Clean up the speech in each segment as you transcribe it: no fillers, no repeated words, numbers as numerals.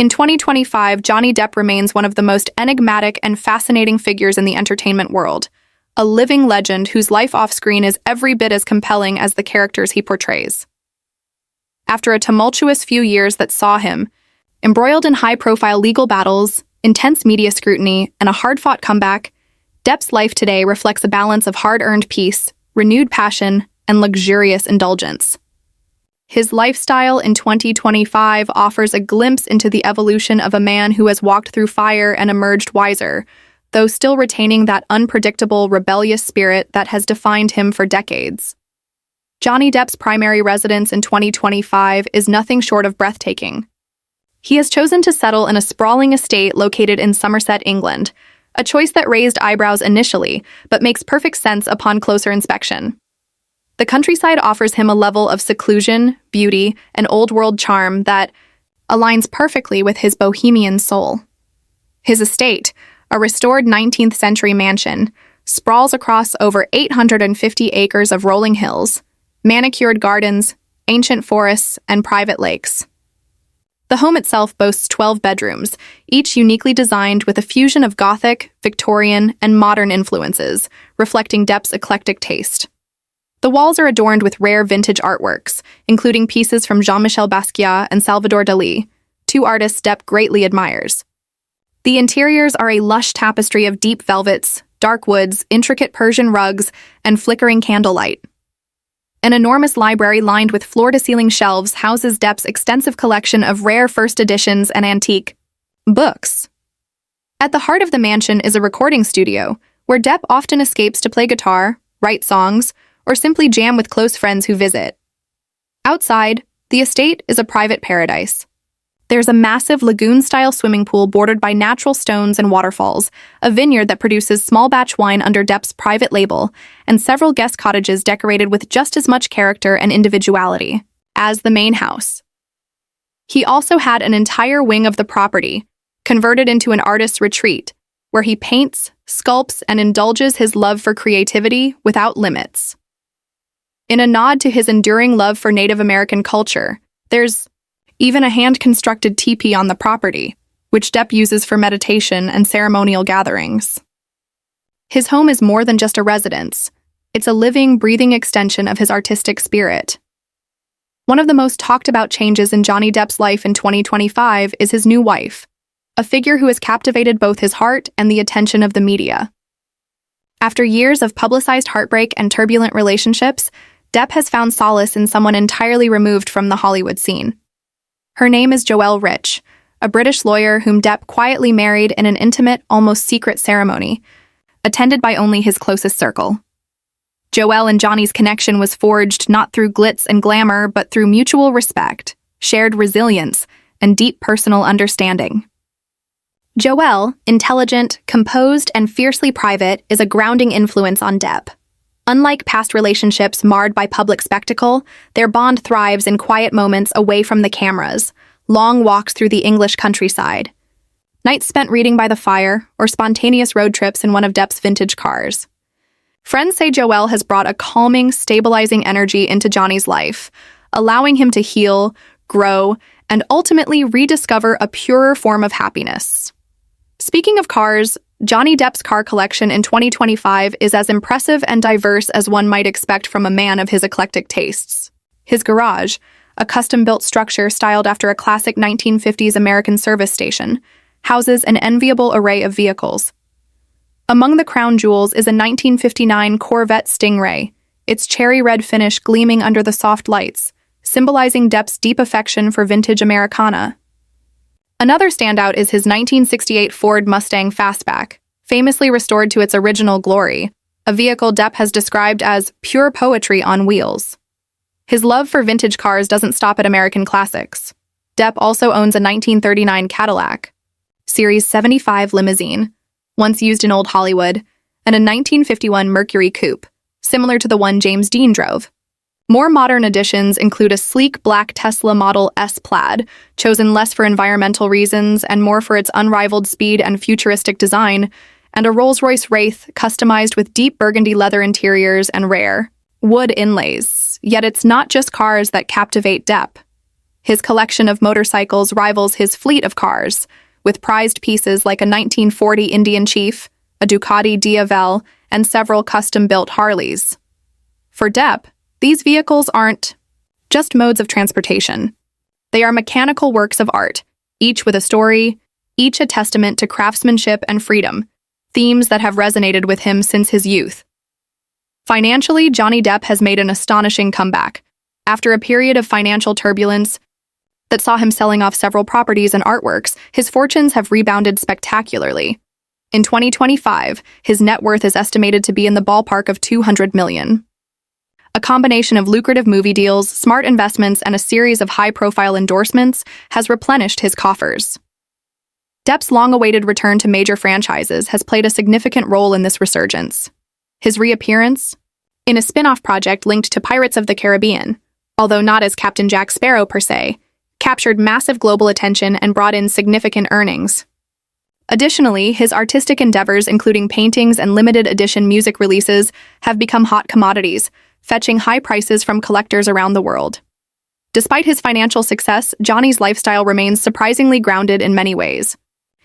In 2025, Johnny Depp remains one of the most enigmatic and fascinating figures in the entertainment world, a living legend whose life off-screen is every bit as compelling as the characters he portrays. After a tumultuous few years that saw him embroiled in high-profile legal battles, intense media scrutiny, and a hard-fought comeback, Depp's life today reflects a balance of hard-earned peace, renewed passion, and luxurious indulgence. His lifestyle in 2025 offers a glimpse into the evolution of a man who has walked through fire and emerged wiser, though still retaining that unpredictable, rebellious spirit that has defined him for decades. Johnny Depp's primary residence in 2025 is nothing short of breathtaking. He has chosen to settle in a sprawling estate located in Somerset, England, a choice that raised eyebrows initially, but makes perfect sense upon closer inspection. The countryside offers him a level of seclusion, beauty, and old-world charm that aligns perfectly with his bohemian soul. His estate, a restored 19th-century mansion, sprawls across over 850 acres of rolling hills, manicured gardens, ancient forests, and private lakes. The home itself boasts 12 bedrooms, each uniquely designed with a fusion of Gothic, Victorian, and modern influences, reflecting Depp's eclectic taste. The walls are adorned with rare vintage artworks, including pieces from Jean-Michel Basquiat and Salvador Dali, two artists Depp greatly admires. The interiors are a lush tapestry of deep velvets, dark woods, intricate Persian rugs, and flickering candlelight. An enormous library lined with floor-to-ceiling shelves houses Depp's extensive collection of rare first editions and antique books. At the heart of the mansion is a recording studio, where Depp often escapes to play guitar, write songs, or simply jam with close friends who visit. Outside, the estate is a private paradise. There's a massive lagoon-style swimming pool bordered by natural stones and waterfalls, a vineyard that produces small-batch wine under Depp's private label, and several guest cottages decorated with just as much character and individuality as the main house. He also had an entire wing of the property, converted into an artist's retreat, where he paints, sculpts, and indulges his love for creativity without limits. In a nod to his enduring love for Native American culture, there's even a hand-constructed teepee on the property, which Depp uses for meditation and ceremonial gatherings. His home is more than just a residence. It's a living, breathing extension of his artistic spirit. One of the most talked-about changes in Johnny Depp's life in 2025 is his new wife, a figure who has captivated both his heart and the attention of the media. After years of publicized heartbreak and turbulent relationships, Depp has found solace in someone entirely removed from the Hollywood scene. Her name is Joelle Rich, a British lawyer whom Depp quietly married in an intimate, almost secret ceremony, attended by only his closest circle. Joelle and Johnny's connection was forged not through glitz and glamour, but through mutual respect, shared resilience, and deep personal understanding. Joelle, intelligent, composed, and fiercely private, is a grounding influence on Depp. Unlike past relationships marred by public spectacle, their bond thrives in quiet moments away from the cameras, long walks through the English countryside, nights spent reading by the fire, or spontaneous road trips in one of Depp's vintage cars. Friends say Joelle has brought a calming, stabilizing energy into Johnny's life, allowing him to heal, grow, and ultimately rediscover a purer form of happiness. Speaking of cars, Johnny Depp's car collection in 2025 is as impressive and diverse as one might expect from a man of his eclectic tastes. His garage, a custom-built structure styled after a classic 1950s American service station, houses an enviable array of vehicles. Among the crown jewels is a 1959 Corvette Stingray, its cherry red finish gleaming under the soft lights, symbolizing Depp's deep affection for vintage Americana. Another standout is his 1968 Ford Mustang Fastback, famously restored to its original glory, a vehicle Depp has described as pure poetry on wheels. His love for vintage cars doesn't stop at American classics. Depp also owns a 1939 Cadillac, Series 75 limousine, once used in Old Hollywood, and a 1951 Mercury Coupe, similar to the one James Dean drove. More modern additions include a sleek black Tesla Model S Plaid, chosen less for environmental reasons and more for its unrivaled speed and futuristic design, and a Rolls-Royce Wraith customized with deep burgundy leather interiors and rare wood inlays. Yet it's not just cars that captivate Depp. His collection of motorcycles rivals his fleet of cars, with prized pieces like a 1940 Indian Chief, a Ducati Diavel, and several custom-built Harleys. For Depp, these vehicles aren't just modes of transportation. They are mechanical works of art, each with a story, each a testament to craftsmanship and freedom, themes that have resonated with him since his youth. Financially, Johnny Depp has made an astonishing comeback. After a period of financial turbulence that saw him selling off several properties and artworks, his fortunes have rebounded spectacularly. In 2025, his net worth is estimated to be in the ballpark of $200 million. A combination of lucrative movie deals, smart investments, and a series of high-profile endorsements has replenished his coffers. Depp's long-awaited return to major franchises has played a significant role in this resurgence. His reappearance in a spin-off project linked to Pirates of the Caribbean, although not as Captain Jack Sparrow per se, captured massive global attention and brought in significant earnings. Additionally, his artistic endeavors, including paintings and limited edition music releases, have become hot commodities, fetching high prices from collectors around the world. Despite his financial success, Johnny's lifestyle remains surprisingly grounded in many ways.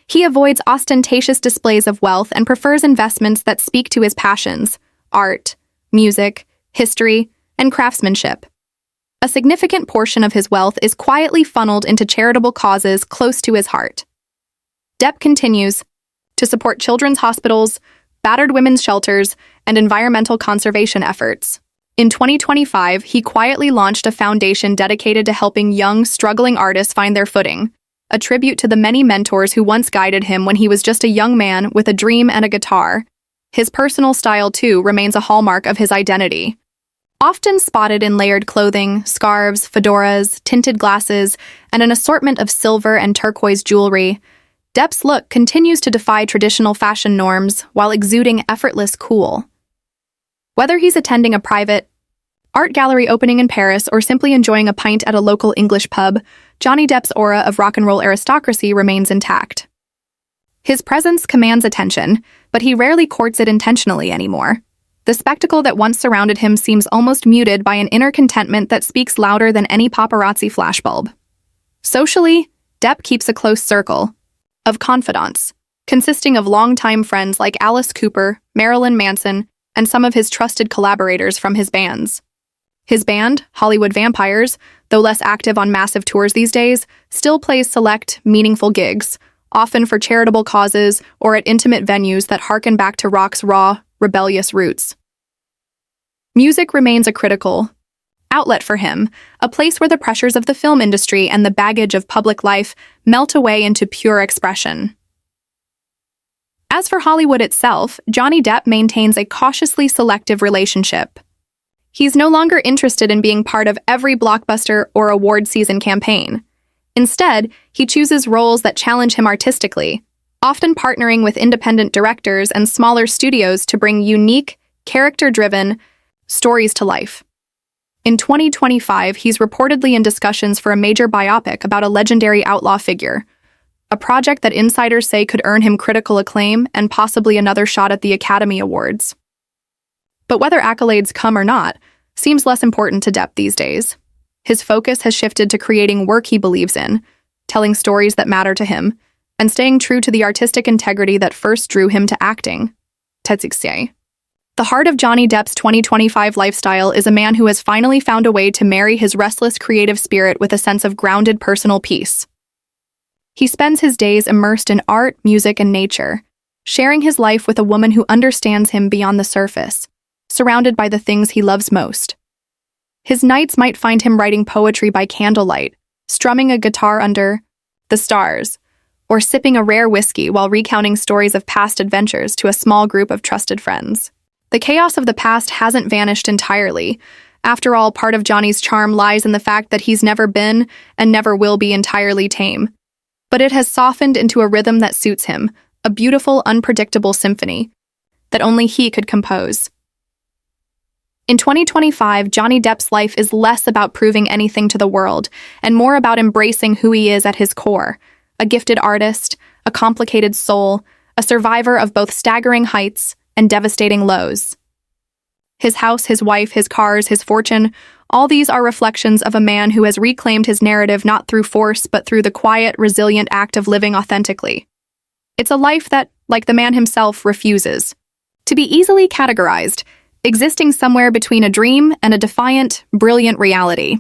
He avoids ostentatious displays of wealth and prefers investments that speak to his passions: art, music, history, and craftsmanship. A significant portion of his wealth is quietly funneled into charitable causes close to his heart. Depp continues to support children's hospitals, battered women's shelters, and environmental conservation efforts. In 2025, he quietly launched a foundation dedicated to helping young, struggling artists find their footing, a tribute to the many mentors who once guided him when he was just a young man with a dream and a guitar. His personal style, too, remains a hallmark of his identity. Often spotted in layered clothing, scarves, fedoras, tinted glasses, and an assortment of silver and turquoise jewelry, Depp's look continues to defy traditional fashion norms while exuding effortless cool. Whether he's attending a private art gallery opening in Paris or simply enjoying a pint at a local English pub, Johnny Depp's aura of rock and roll aristocracy remains intact. His presence commands attention, but he rarely courts it intentionally anymore. The spectacle that once surrounded him seems almost muted by an inner contentment that speaks louder than any paparazzi flashbulb. Socially, Depp keeps a close circle of confidants, consisting of longtime friends like Alice Cooper, Marilyn Manson, and some of his trusted collaborators from his bands. His band, Hollywood Vampires, though less active on massive tours these days, still plays select, meaningful gigs, often for charitable causes or at intimate venues that harken back to rock's raw, rebellious roots. Music remains a critical outlet for him, a place where the pressures of the film industry and the baggage of public life melt away into pure expression. As for Hollywood itself, Johnny Depp maintains a cautiously selective relationship. He's no longer interested in being part of every blockbuster or award season campaign. Instead, he chooses roles that challenge him artistically, often partnering with independent directors and smaller studios to bring unique, character-driven stories to life. In 2025, he's reportedly in discussions for a major biopic about a legendary outlaw figure, a project that insiders say could earn him critical acclaim and possibly another shot at the Academy Awards. But whether accolades come or not seems less important to Depp these days. His focus has shifted to creating work he believes in, telling stories that matter to him, and staying true to the artistic integrity that first drew him to acting. The heart of Johnny Depp's 2025 lifestyle is a man who has finally found a way to marry his restless creative spirit with a sense of grounded personal peace. He spends his days immersed in art, music, and nature, sharing his life with a woman who understands him beyond the surface, surrounded by the things he loves most. His nights might find him writing poetry by candlelight, strumming a guitar under the stars, or sipping a rare whiskey while recounting stories of past adventures to a small group of trusted friends. The chaos of the past hasn't vanished entirely. After all, part of Johnny's charm lies in the fact that he's never been and never will be entirely tame. But it has softened into a rhythm that suits him, a beautiful, unpredictable symphony that only he could compose. In 2025, Johnny Depp's life is less about proving anything to the world and more about embracing who he is at his core, a gifted artist, a complicated soul, a survivor of both staggering heights and devastating lows. His house, his wife, his cars, his fortune, All these are reflections of a man who has reclaimed his narrative not through force, but through the quiet, resilient act of living authentically. It's a life that, like the man himself, refuses to be easily categorized, existing somewhere between a dream and a defiant, brilliant reality.